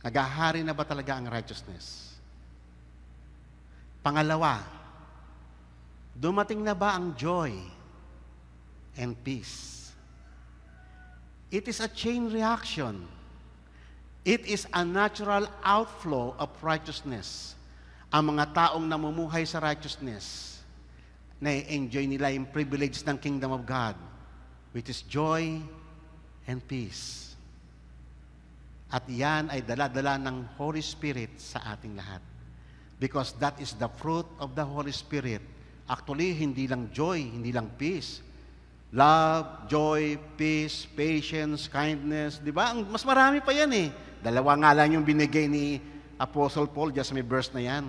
A: Nagahari na ba talaga ang righteousness? Pangalawa, dumating na ba ang joy and peace? It is a chain reaction. It is a natural outflow of righteousness. Ang mga taong namumuhay sa righteousness, na-enjoy nila yung privilege ng kingdom of God, which is joy and peace. At yan ay dala-dala ng Holy Spirit sa ating lahat. Because that is the fruit of the Holy Spirit. Actually, hindi lang joy, hindi lang peace. Love, joy, peace, patience, kindness. Di ba? Mas marami pa yan eh. Dalawa nga lang yung binigay ni Apostle Paul just may verse na yan.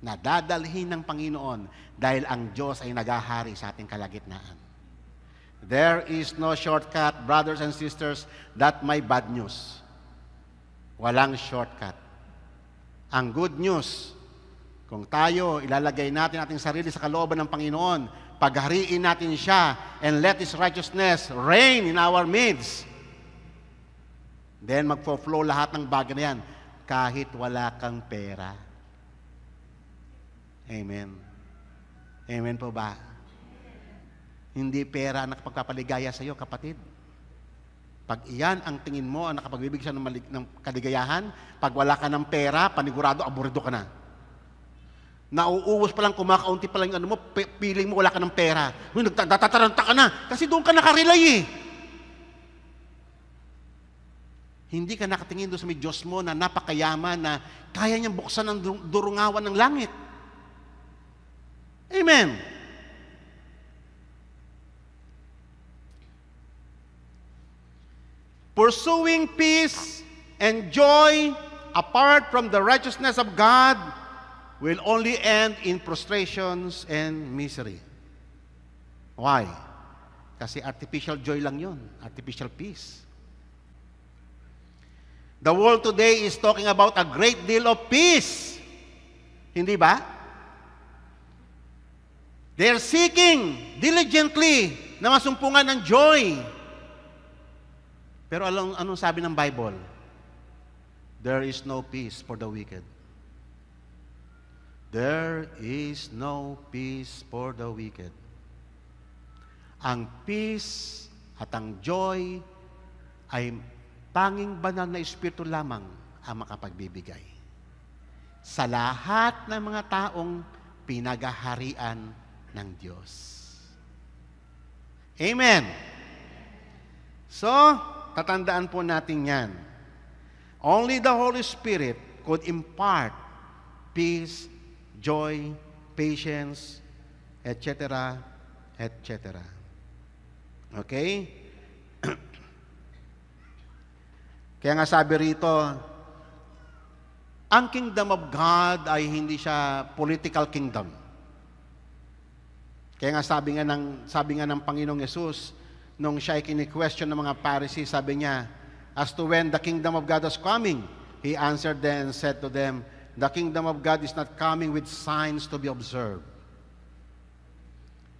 A: Nadadalhin ng Panginoon dahil ang Diyos ay nagahari sa ating kalagitnaan. There is no shortcut, brothers and sisters, that my bad news. Walang shortcut. Ang good news, kung tayo ilalagay natin ating sarili sa kalooban ng Panginoon, paghariin natin siya, and let His righteousness reign in our midst, then magpo-flow lahat ng bagay na yan, kahit wala kang pera. Amen. Amen po ba? Hindi pera ang nakapagpapaligaya sa iyo, kapatid. Pag iyan ang tingin mo, ang nakapagbibigay siya ng kaligayahan, pag wala ka ng pera, panigurado, aburido ka na. Nauuwas pa lang, kumakaunti pa lang yung feeling mo wala ka ng pera. Nagtataranta ka na, kasi doon ka nakarelay eh. Hindi ka nakatingin doon sa may Diyos mo na napakayaman na kaya niyang buksan ang durungawan ng langit. Amen. Pursuing peace and joy apart from the righteousness of God will only end in prostrations and misery. Why? Kasi artificial joy lang yun. Artificial peace. The world today is talking about a great deal of peace. Hindi ba? They're seeking diligently na masumpungan ng joy. Pero anong sabi ng Bible? There is no peace for the wicked. There is no peace for the wicked. Ang peace at ang joy ay tanging banal na Espiritu lamang ang makapagbibigay sa lahat ng mga taong pinagaharian ng Diyos. Amen. So, tatandaan po natin yan. Only the Holy Spirit could impart peace, joy, patience, etc., etc. Okay? Kaya nga sabi rito, ang kingdom of God ay hindi siya political kingdom. Kaya nga sabi nga ng Panginoong Yesus, nung siya ay kini-question ng mga Pharisees, sabi niya, as to when the kingdom of God was coming, He answered them and said to them, the kingdom of God is not coming with signs to be observed.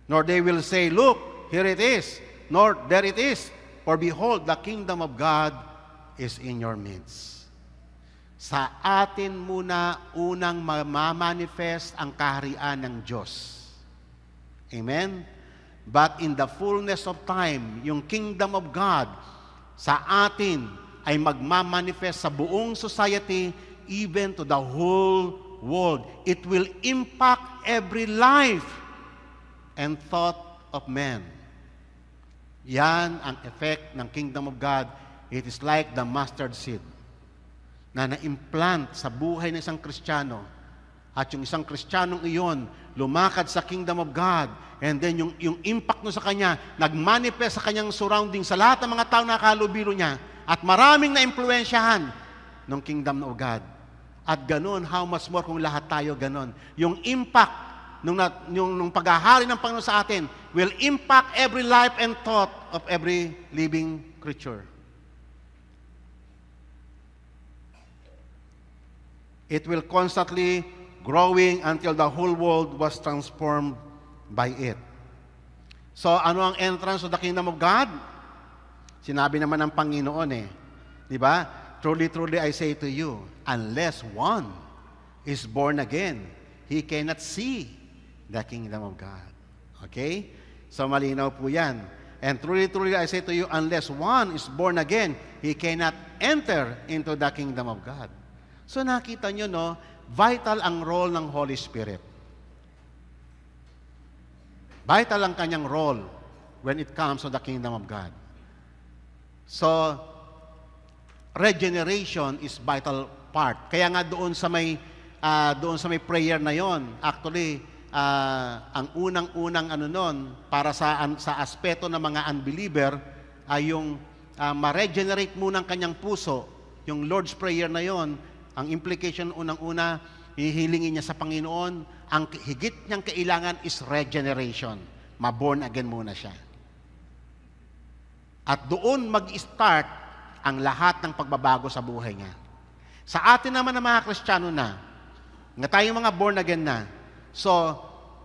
A: Nor they will say, look, here it is, nor there it is. For behold, the kingdom of God is in your midst. Sa atin muna unang mamanifest ang kaharian ng Diyos. Amen? But in the fullness of time, yung kingdom of God sa atin ay magmamanifest sa buong society, even to the whole world. It will impact every life and thought of man. Yan ang effect ng kingdom of God. It is like the mustard seed na na-implant sa buhay ng isang Kristiyano. At yung isang Kristiyanong iyon, lumakad sa kingdom of God. And then yung impact no sa kanya, nag-manifest sa kanyang surrounding, sa lahat ng mga tao na kalubilo niya. At maraming na-impluensyahan ng kingdom of God. At ganun, how much more kung lahat tayo ganun. Yung impact nung paghahari ng Panginoon sa atin will impact every life and thought of every living creature. It will constantly growing until the whole world was transformed by it. So, ano ang entrance of the kingdom of God? Sinabi naman ng Panginoon di ba? Truly, truly, I say to you, unless one is born again, he cannot see the kingdom of God. Okay? So, malinaw po yan. And truly, truly, I say to you, unless one is born again, he cannot enter into the kingdom of God. So, nakita nyo, vital ang role ng Holy Spirit. Vital ang kanyang role when it comes to the kingdom of God. So, regeneration is vital part. Kaya nga doon sa may prayer na yon, actually, ang unang-unang para sa aspeto ng mga unbeliever ay yung ma-regenerate muna ang kanyang puso. Yung Lord's Prayer na yon, ang implication unang-una, hihilingin niya sa Panginoon, ang higit niyang kailangan is regeneration. Ma-born again muna siya. At doon mag-start ang lahat ng pagbabago sa buhay niya. Sa atin naman na mga Kristiyano na tayong mga born again na, so,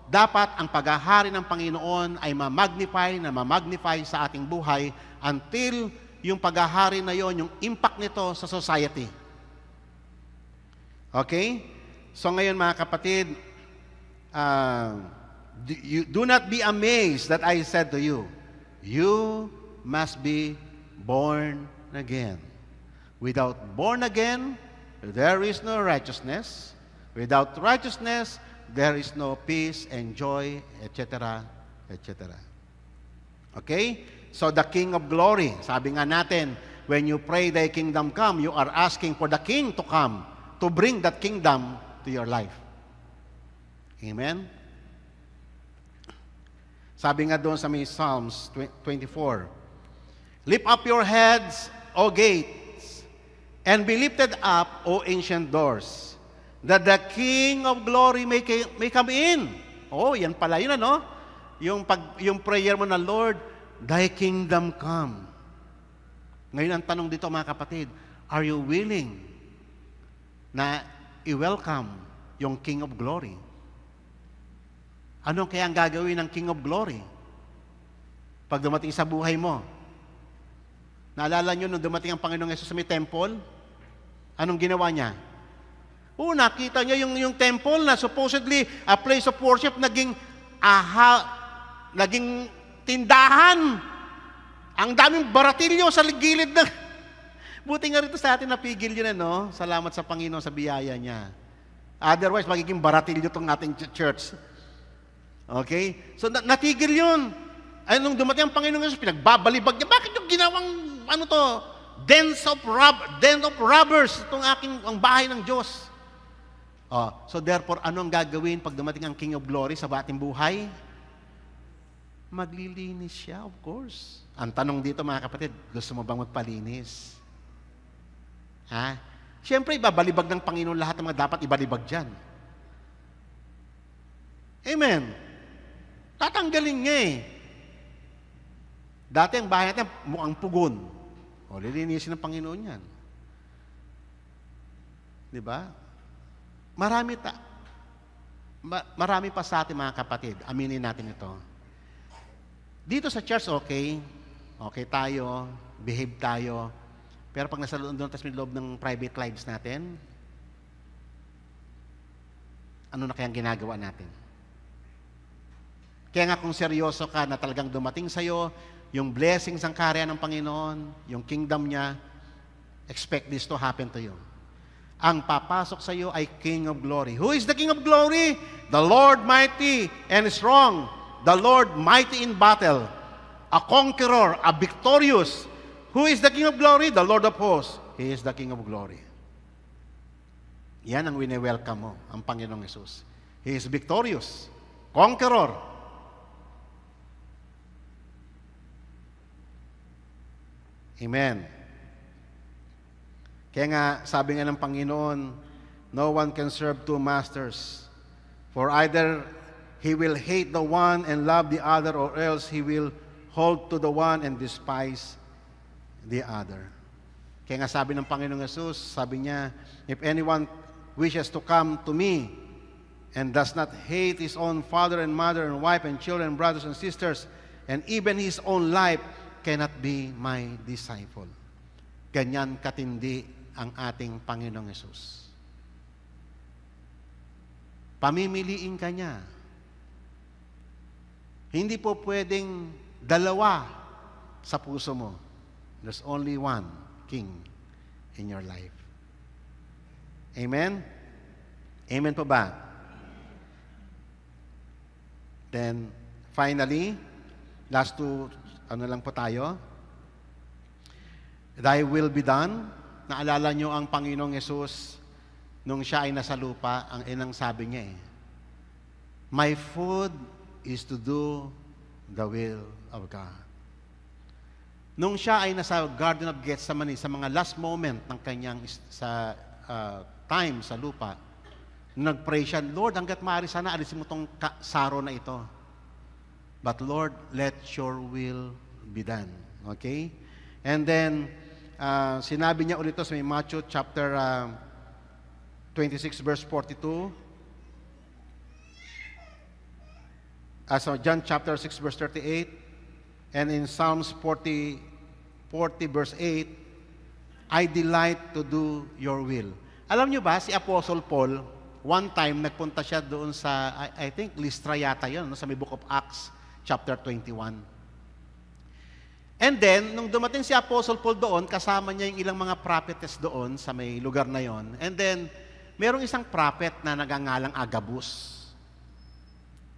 A: dapat ang paghahari ng Panginoon ay ma-magnify sa ating buhay until yung paghahari na yon, yung impact nito sa society. Okay? So ngayon mga kapatid, do not be amazed that I said to you, you must be born again. Without born again, there is no righteousness. Without righteousness, there is no peace and joy, etc., etc. Okay? So the King of Glory, sabi nga natin, when you pray thy kingdom come, you are asking for the King to come, to bring that kingdom to your life. Amen? Sabi nga doon sa may Psalms 24, lift up your heads, O gates, and be lifted up, O ancient doors, that the King of Glory may come in. Oh, yan pala yun, yung prayer mo na, Lord, thy kingdom come. Ngayon ang tanong dito mga kapatid, are you willing na i-welcome yung King of Glory? Ano kaya ang gagawin ng King of Glory pag dumating sa buhay mo? Naalala nyo nung dumating ang Panginoong Yesus sa may temple? Anong ginawa niya? Nakita niya yung temple na supposedly a place of worship, naging tindahan. Ang daming baratilyo sa gilid na. Buti nga rito sa atin napigil yun, Salamat sa Panginoon sa biyaya niya. Otherwise, magiging baratilyo itong ating church. Okay? So, natigil yun. Ay, nung dumating ang Panginoon Jesus, pinagbabalibag niya. Bakit yung ginawang, den of robbers, ang bahay ng Diyos. So, therefore, ano ang gagawin pag dumating ang King of Glory sa ating buhay? Maglilinis siya, of course. Ang tanong dito, mga kapatid, gusto mo bang magpalinis? Ha? Siyempre, ibabalibag ng Panginoon lahat ng mga dapat ibalibag dyan. Amen. Tatanggalin niya eh. Dati ang bahay natin mukhang pugon. O, lilinisin ng Panginoon yan. Di ba? Marami pa sa atin mga kapatid. Aminin natin ito. Dito sa church, okay. Okay tayo, behave tayo. Pero pag nasa loob ng private lives natin, ano na kayang ginagawa natin? Kaya nga kung seryoso ka na talagang dumating sa'yo, yung blessings ang karya ng Panginoon, yung kingdom niya, expect this to happen to you. Ang papasok sa iyo ay King of Glory. Who is the King of Glory? The Lord mighty and strong. The Lord mighty in battle. A conqueror, a victorious. Who is the King of Glory? The Lord of hosts. He is the King of Glory. Yan ang wini-welcome mo, ang Panginoong Yesus. He is victorious. Conqueror. Amen. Kaya nga, sabi nga ng Panginoon, no one can serve two masters. For either he will hate the one and love the other, or else he will hold to the one and despise the other. Kaya nga sabi ng Panginoong Yesus, sabi niya, if anyone wishes to come to me and does not hate his own father and mother and wife and children, brothers and sisters, and even his own life, cannot be my disciple. Ganyan katindi ang ating Panginoong Yesus. Pamimiliin ka niya. Hindi po pwedeng dalawa sa puso mo. There's only one King in your life. Amen? Amen po ba? Then, finally, last two, ano lang po tayo? Thy will be done. Naalala nyo ang Panginoong Yesus nung siya ay nasa lupa, ang inang sabi niya eh, my food is to do the will of God. Nung siya ay nasa Garden of Gethsemane, sa mga last moment ng kanyang time sa lupa, nag-pray siya, Lord, hanggat maaari sana alisin mo tong saro na ito. But Lord, let your will be done. Okay? And then, sinabi niya ulit ito sa Matthew chapter 26 verse 42. So John chapter 6 verse 38. And in Psalms 40 verse 8, I delight to do your will. Alam niyo ba, si Apostle Paul, one time nagpunta siya doon sa, I think Lystra yata yun, no, sa may Book of Acts chapter 21. And then, nung dumating si Apostle Paul doon, kasama niya yung ilang mga prophetess doon sa may lugar na yon. And then, merong isang prophet na nagangalang Agabus.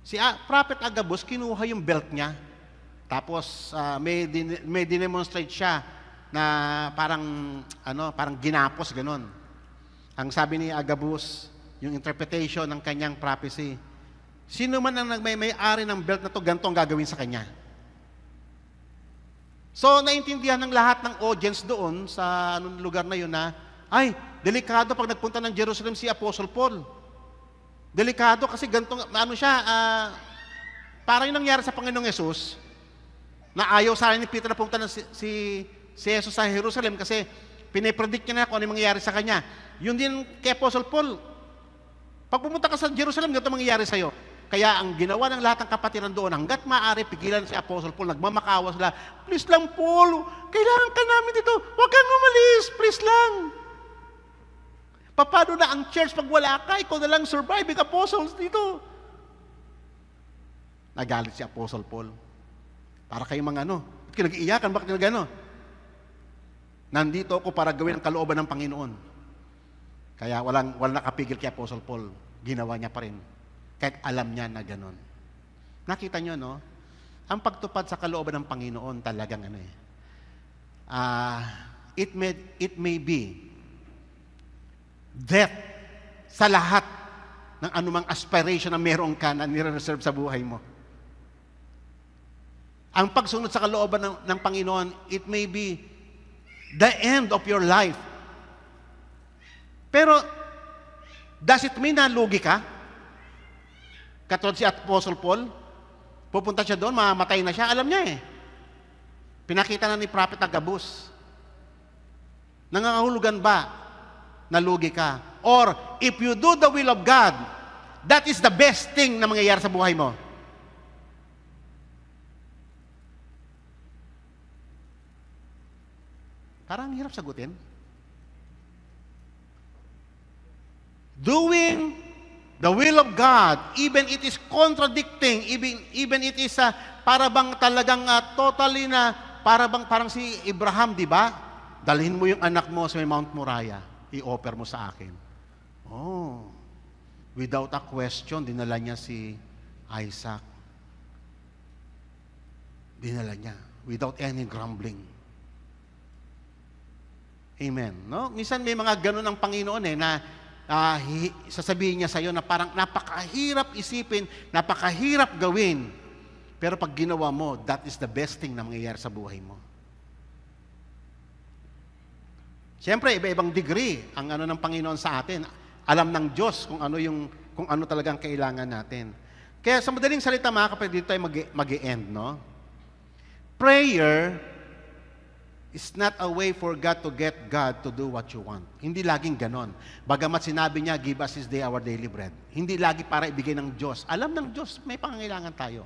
A: Si Prophet Agabus, kinuha yung belt niya. Tapos, may dinemonstrate siya na parang ginapos, ganun. Ang sabi ni Agabus, yung interpretation ng kanyang prophecy, sino man ang may-ari ng belt na to, ganito ang gagawin sa kanya. So, naintindihan ng lahat ng audience doon sa lugar na yun na, ay, delikado pag nagpunta ng Jerusalem si Apostle Paul. Delikado kasi ganitong, parang yung nangyari sa Panginoong Yesus, na ayaw sa ni Peter na pumunta si Jesus sa Jerusalem kasi pinipredict niya na kung ano mangyayari sa kanya. Yun din kay Apostle Paul. Pag pumunta ka sa Jerusalem, ganito mangyayari sa'yo. Kaya ang ginawa ng lahat ng kapatiran doon, hanggat maaari, pigilan si Apostle Paul, nagmamakawa sila, please lang Paul, kailangan ka namin dito, huwag kang umalis, please lang. Paano na ang church pag wala ka, ikaw na lang surviving apostles dito. Nagalit si Apostle Paul. Para kayong mga ba't kayo nag-iiyakan, bakit nag-ano? Nandito ako para gawin ang kalooban ng Panginoon. Kaya walang nakapigil kay Apostle Paul, ginawa niya pa rin. Kahit alam niya na gano'n. Nakita niyo, no? Ang pagtupad sa kalooban ng Panginoon talagang it may be death sa lahat ng anumang aspiration na meron ka na nire-reserve sa buhay mo. Ang pagsunod sa kalooban ng Panginoon, it may be the end of your life. Pero, does it mean na lugi ka? Katulad si Apostle Paul, pupunta siya doon, mamamatay na siya, alam niya eh. Pinakita na ni Prophet Agabus. Nangangahulugan ba na lugi ka? Or, if you do the will of God, that is the best thing na mangyayari sa buhay mo. Parang hirap sagutin. Doing the will of God, even it is contradicting, even it is para bang talagang totally na, parang si Abraham, di ba? Dalhin mo yung anak mo sa Mount Moriah, i-offer mo sa akin. Oh, without a question, dinala niya si Isaac. Dinala niya, without any grumbling. Amen. No? Minsan may mga ganun ang Panginoon na sasabihin niya sa iyo na parang napakahirap isipin, napakahirap gawin. Pero pag ginawa mo, that is the best thing na mangyayari sa buhay mo. Siyempre, iba-ibang degree ang ng Panginoon sa atin. Alam ng Diyos kung ano talagang kailangan natin. Kaya sa madaling salita, mga kapatid, dito tayo mag-i-end, no? Prayer is not a way for God to get God to do what you want. Hindi laging ganon. Bagamat sinabi niya, give us this day our daily bread. Hindi lagi para ibigay ng Diyos. Alam ng Diyos, may pangangailangan tayo.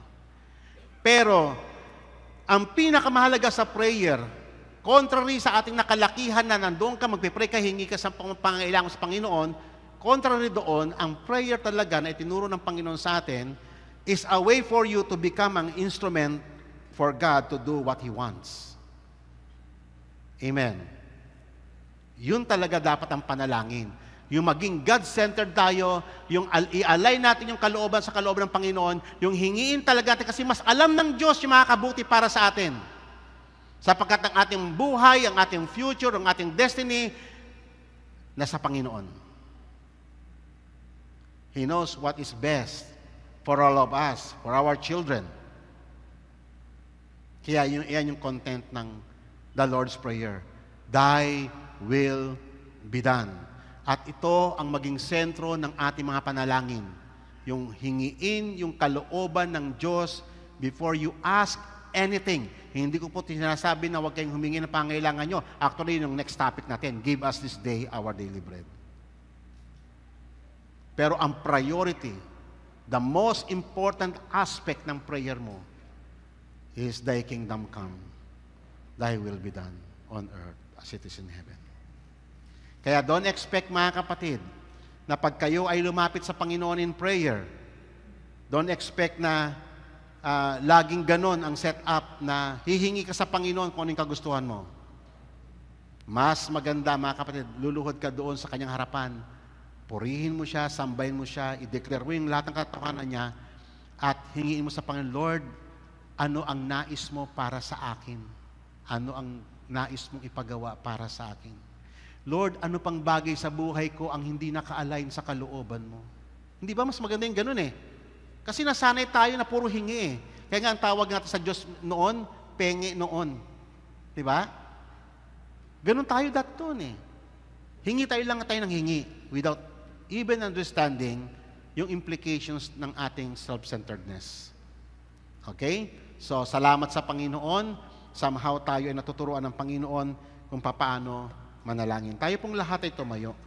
A: Pero, ang pinakamahalaga sa prayer, contrary sa ating nakalakihan na nandoon ka, magpipray ka, hingi ka sa pangangailangan sa Panginoon, contrary doon, ang prayer talaga na itinuro ng Panginoon sa atin is a way for you to become an instrument for God to do what He wants. Amen. Yun talaga dapat ang panalangin. Yung maging God-centered tayo, yung i-align natin yung kalooban sa kalooban ng Panginoon, yung hingiin talaga natin kasi mas alam ng Diyos yung makakabuti para sa atin. Sapagkat ang ating buhay, ang ating future, ang ating destiny, nasa Panginoon. He knows what is best for all of us, for our children. Kaya yan yung content ng the Lord's Prayer. Thy will be done. At ito ang maging sentro ng ating mga panalangin. Yung hingiin, yung kalooban ng Diyos before you ask anything. Hindi ko po sinasabi na huwag kayong humingi ng pangailangan nyo. Actually, yung next topic natin, give us this day our daily bread. Pero ang priority, the most important aspect ng prayer mo is thy kingdom come. Thy will be done on earth as it is in heaven. Kaya don't expect, mga kapatid, na pag kayo ay lumapit sa Panginoon in prayer, don't expect na laging ganon ang setup na hihingi ka sa Panginoon kung anong kagustuhan mo. Mas maganda, mga kapatid, luluhod ka doon sa kanyang harapan, purihin mo siya, sambahin mo siya, i-declare mo yung lahat ng katotohanan niya, at hingiin mo sa Panginoon, Lord, ano ang nais mo para sa akin? Ano ang nais mong ipagawa para sa akin? Lord, ano pang bagay sa buhay ko ang hindi naka-align sa kalooban mo? Hindi ba mas maganda yung ganun eh? Kasi nasanay tayo na puro hingi eh. Kaya nga ang tawag natin sa Diyos noon, penge noon. Di ba? Ganun tayo doon eh. Hingi tayo lang tayo ng hingi without even understanding yung implications ng ating self-centeredness. Okay? So, salamat sa Panginoon. Somehow tayo ay natuturuan ng Panginoon kung paano manalangin. Tayo pong lahat ay tumayo.